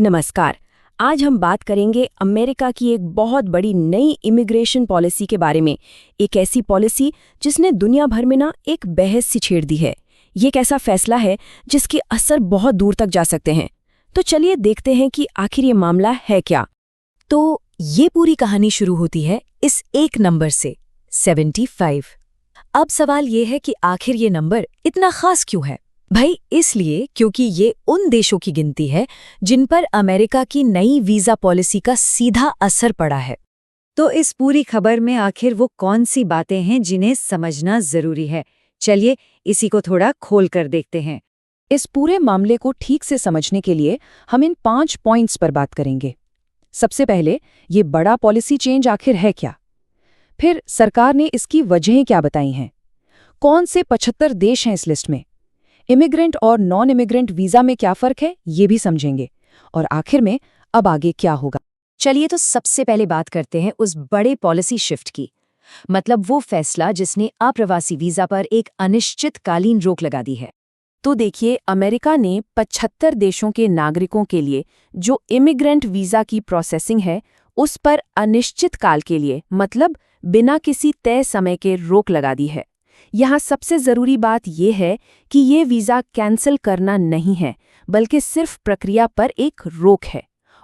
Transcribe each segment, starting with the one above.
नमस्कार। आज हम बात करेंगे अमेरिका की एक बहुत बड़ी नई इमिग्रेशन पॉलिसी के बारे में। एक ऐसी पॉलिसी जिसने दुनिया भर में एक बहस सी छेड़ दी है। ये एक ऐसा फैसला है जिसके असर बहुत दूर तक जा सकते हैं। तो चलिए देखते हैं कि आखिर ये मामला है क्या। तो ये पूरी कहानी शुरू होती है इस एक नंबर से, 75। अब सवाल ये है कि आखिर ये नंबर इतना खास क्यों है? भाई इसलिए क्योंकि ये उन देशों की गिनती है जिन पर अमेरिका की नई वीजा पॉलिसी का सीधा असर पड़ा है। तो इस पूरी खबर में आखिर वो कौन सी बातें हैं जिन्हें समझना जरूरी है? चलिए इसी को थोड़ा खोल कर देखते हैं। इस पूरे मामले को ठीक से समझने के लिए हम इन 5 पॉइंट्स पर बात करेंगे। सबसे पहले, ये बड़ा पॉलिसी चेंज आखिर है क्या? फिर सरकार ने इसकी वजहें क्या बताई हैं? कौन से 75 देश हैं इस लिस्ट में? इमिग्रेंट और नॉन इमिग्रेंट वीजा में क्या फर्क है, ये भी समझेंगे। और आखिर में अब आगे क्या होगा? चलिए तो सबसे पहले बात करते हैं उस बड़े पॉलिसी शिफ्ट की, मतलब वो फैसला जिसने अप्रवासी वीजा पर एक अनिश्चितकालीन रोक लगा दी है। तो देखिए, अमेरिका ने 75 देशों के नागरिकों के लिए जो इमिग्रेंट वीजा की प्रोसेसिंग है उस पर अनिश्चित काल के लिए, मतलब बिना किसी तय समय के, रोक लगा दी है। यहाँ सबसे ज़रूरी बात यह है कि ये वीज़ा कैंसिल करना नहीं है, बल्कि सिर्फ प्रक्रिया पर एक रोक है।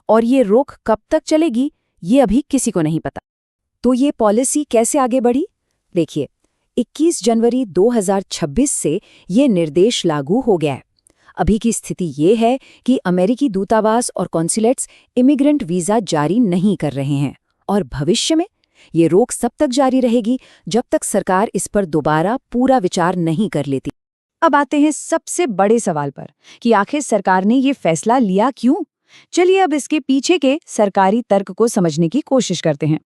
और ये रोक कब तक चलेगी, ये अभी किसी को नहीं पता। तो ये पॉलिसी कैसे आगे बढ़ी? देखिए, 21 जनवरी 2026 से ये निर्देश लागू हो गया है। अभी की स्थिति ये है कि अमेरिकी दूतावास और कॉन्सुलेट्स इमिग्रेंट वीज़ा जारी नहीं कर रहे हैं, और भविष्य में ये रोक सब तक जारी रहेगी जब तक सरकार इस पर दोबारा पूरा विचार नहीं कर लेती। अब आते हैं सबसे बड़े सवाल पर कि आखिर सरकार ने ये फैसला लिया क्यों? चलिए अब इसके पीछे के सरकारी तर्क को समझने की कोशिश करते हैं।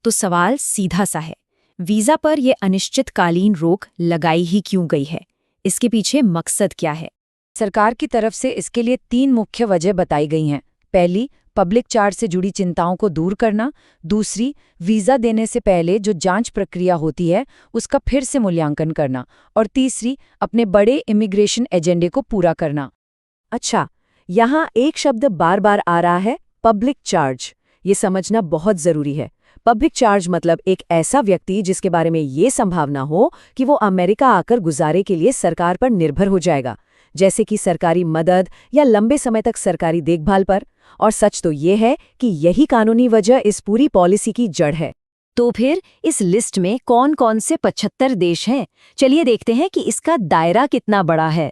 तो सवाल सीधा सा है, वीजा पर यह अनिश्चितकालीन रोक लगाई ही क्यों गई है? इसके पीछे मकसद क्या है? सरकार की तरफ से इसके लिए 3 मुख्य वजह बताई गई हैं। पहली, पब्लिक चार्ज से जुड़ी चिंताओं को दूर करना। दूसरी, वीजा देने से पहले जो जांच प्रक्रिया होती है उसका फिर से मूल्यांकन करना। और तीसरी, अपने बड़े इमिग्रेशन एजेंडे को पूरा करना। अच्छा, यहाँ एक शब्द बार बार आ रहा है, पब्लिक चार्ज। ये समझना बहुत जरूरी है। पब्लिक चार्ज मतलब एक ऐसा व्यक्ति जिसके बारे में ये संभावना हो कि वो अमेरिका आकर गुजारे के लिए सरकार पर निर्भर हो जाएगा, जैसे कि सरकारी मदद या लंबे समय तक सरकारी देखभाल पर। और सच तो ये है कि यही कानूनी वजह इस पूरी पॉलिसी की जड़ है। तो फिर इस लिस्ट में कौन कौन से 75 देश हैं? चलिए देखते हैं कि इसका दायरा कितना बड़ा है।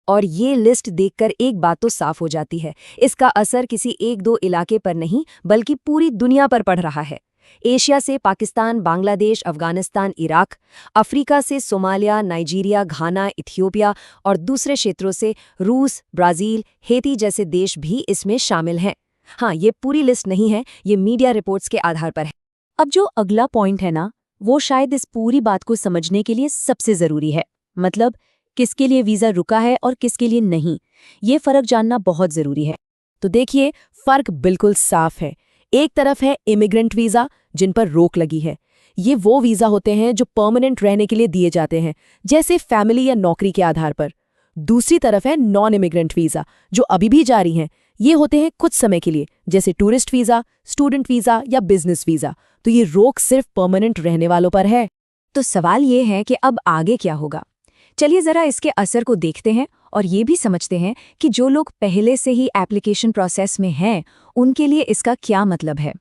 और ये लिस्ट देखकर एक बात तो साफ हो जाती है, इसका असर किसी 1-2 इलाके पर नहीं बल्कि पूरी दुनिया पर पड़ रहा है। एशिया से पाकिस्तान, बांग्लादेश, अफगानिस्तान, इराक, अफ्रीका से सोमालिया, नाइजीरिया, घाना, इथियोपिया और दूसरे क्षेत्रों से रूस, ब्राज़ील, हेती जैसे देश भी इसमें शामिल हैं। हाँ, ये पूरी लिस्ट नहीं है, ये मीडिया रिपोर्ट्स के आधार पर है। अब जो अगला पॉइंट है ना, वो शायद इस पूरी बात को समझने के लिए सबसे ज़रूरी है। मतलब किसके लिए वीज़ा रुका है और किसके लिए नहीं, ये फ़र्क जानना बहुत ज़रूरी है। तो देखिए, फ़र्क बिल्कुल साफ है। एक तरफ है इमिग्रेंट वीज़ा जिन पर रोक लगी है। ये वो वीज़ा होते हैं जो परमानेंट रहने के लिए दिए जाते हैं, जैसे फैमिली या नौकरी के आधार पर। दूसरी तरफ है नॉन इमिग्रेंट वीज़ा जो अभी भी जारी हैं। ये होते हैं कुछ समय के लिए, जैसे टूरिस्ट वीज़ा, स्टूडेंट वीज़ा या बिजनेस वीज़ा। तो ये रोक सिर्फ परमानेंट रहने वालों पर है। तो सवाल ये है कि अब आगे क्या होगा? चलिए ज़रा इसके असर को देखते हैं और ये भी समझते हैं कि जो लोग पहले से ही एप्लीकेशन प्रोसेस में हैं उनके लिए इसका क्या मतलब है।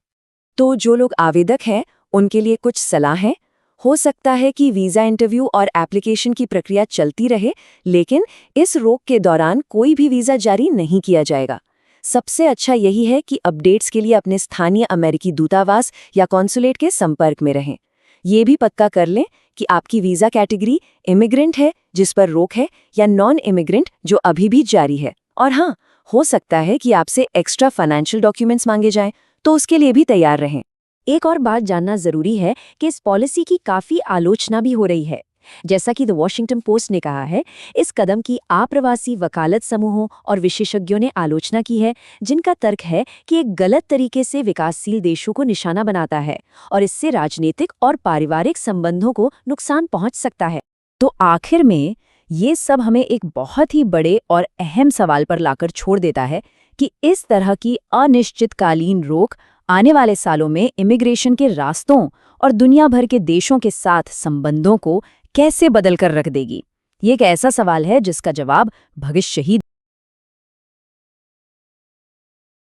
तो जो लोग आवेदक हैं उनके लिए कुछ सलाह है। हो सकता है कि वीज़ा इंटरव्यू और एप्लीकेशन की प्रक्रिया चलती रहे, लेकिन इस रोक के दौरान कोई भी वीज़ा जारी नहीं किया जाएगा। सबसे अच्छा यही है कि अपडेट्स के लिए अपने स्थानीय अमेरिकी दूतावास या कॉन्सुलेट के संपर्क में रहें। ये भी पक्का कर लें कि आपकी वीज़ा कैटेगरी इमिग्रेंट है जिस पर रोक है, या नॉन इमिग्रेंट जो अभी भी जारी है। और हाँ, हो सकता है कि आपसे एक्स्ट्रा फाइनेंशियल डॉक्यूमेंट्स मांगे जाएं, तो उसके लिए भी तैयार रहें। एक और बात जानना जरूरी है कि इस पॉलिसी की काफ़ी आलोचना भी हो रही है। जैसा कि द वॉशिंगटन पोस्ट ने कहा है, इस कदम की अप्रवासी वकालत समूहों और विशेषज्ञों ने आलोचना की है, जिनका तर्क है कि एक गलत तरीके से विकासशील देशों को निशाना बनाता है और इससे राजनीतिक और पारिवारिक संबंधों को नुकसान पहुंच सकता है। तो आखिर में ये सब हमें एक बहुत ही बड़े और अहम सवाल पर लाकर छोड़ देता है कि इस तरह की अनिश्चितकालीन रोक आने वाले सालों में इमिग्रेशन के रास्तों और दुनिया भर के देशों के साथ संबंधों को कैसे बदल कर रख देगी। ये एक ऐसा सवाल है जिसका जवाब भविष्य ही